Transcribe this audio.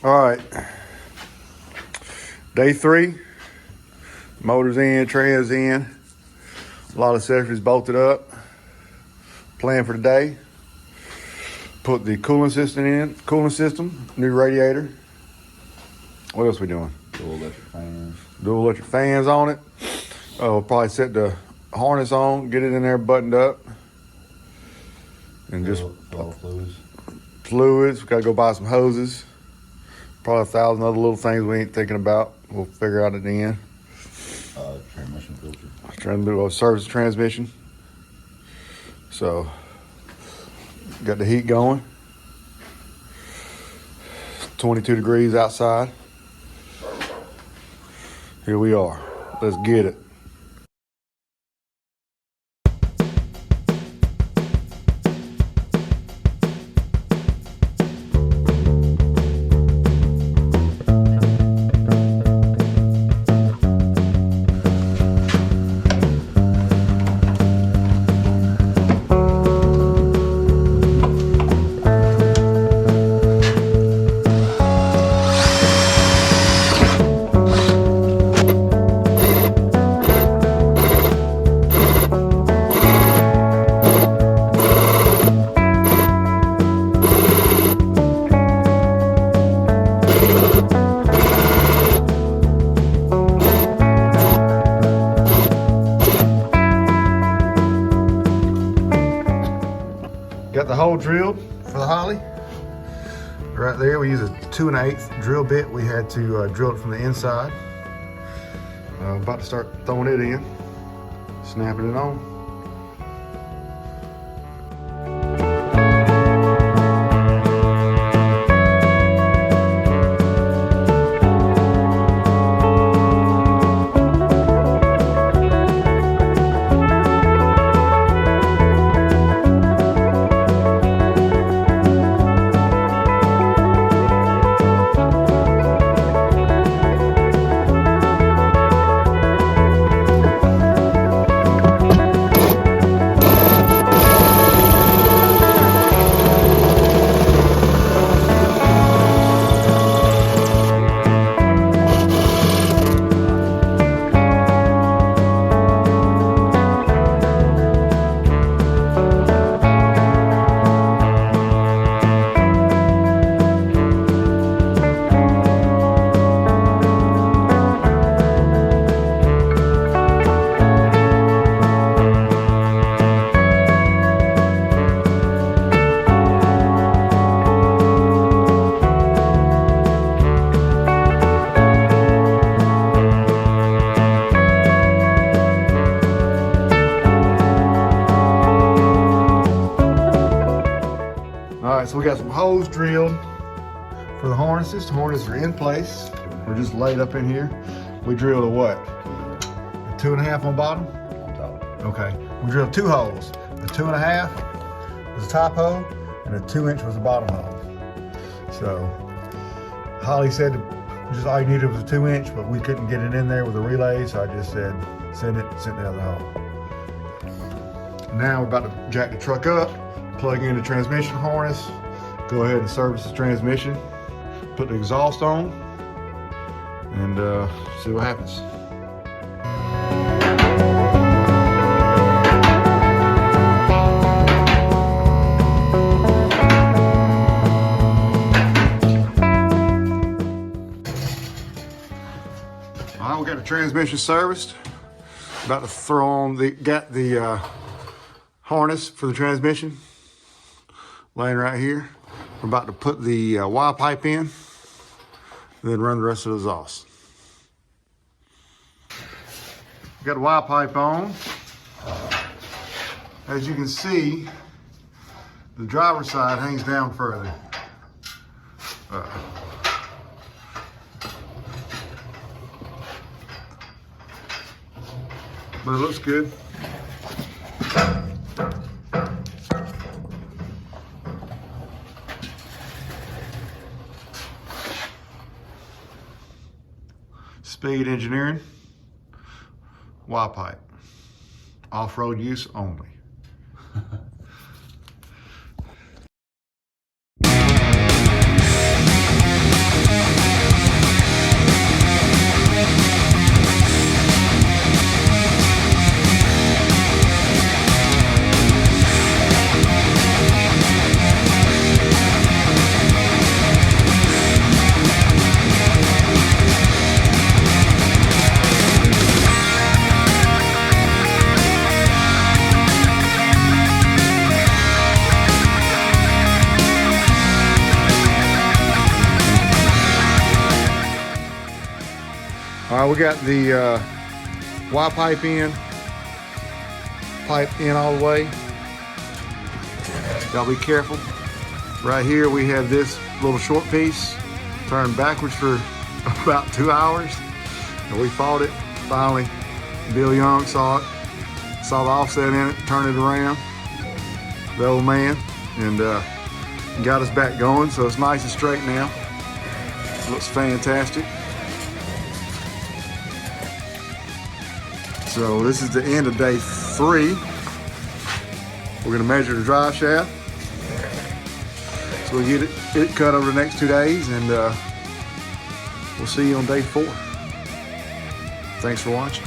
All right, day 3. Motor's in, trans in. A lot of accessories bolted up. Plan for the day. Put the cooling system in. New radiator. What else we doing? Dual electric fans. Dual electric fans on it. We'll probably set the harness on, get it in there buttoned up, and just fluids. We gotta go buy some hoses. Probably 1,000 other little things we ain't thinking about. We'll figure out at the end. Transmission filter. Trying to do a service transmission. So, got the heat going. 22 degrees outside. Here we are. Let's get it. Got the hole drilled for the Holley. Right there, we use a 2 1/8 drill bit. We had to drill it from the inside. About to start throwing it in, snapping it on. So we got some holes drilled for the harnesses. The harnesses are in place. We're just laid up in here. We drilled a what? A 2 1/2 on bottom? On top. Okay. We drilled 2 holes. The 2 1/2 was the top hole, and the 2 inch was the bottom hole. So Holly said just all you needed was a 2 inch, but we couldn't get it in there with a relay, so I just said send the other hole. Now we're about to jack the truck up, plug in the transmission harness, go ahead and service the transmission, put the exhaust on, and see what happens. All right, we got the transmission serviced. About to throw on got the harness for the transmission laying right here. We're about to put the wire pipe in, then run the rest of the exhaust. Got the wire pipe on. As you can see, the driver's side hangs down further. But it looks good. Speed Engineering, wire pipe, off-road use only. All right, we got the Y pipe in all the way. Gotta be careful. Right here we have this little short piece turned backwards for about 2 hours, and we fought it. Finally, Bill Young saw the offset in it, turned it around, the old man, and got us back going. So it's nice and straight now. Looks fantastic. So this is the end of day 3. We're gonna measure the drive shaft. So we'll get it cut over the next 2 days, and we'll see you on day 4. Thanks for watching.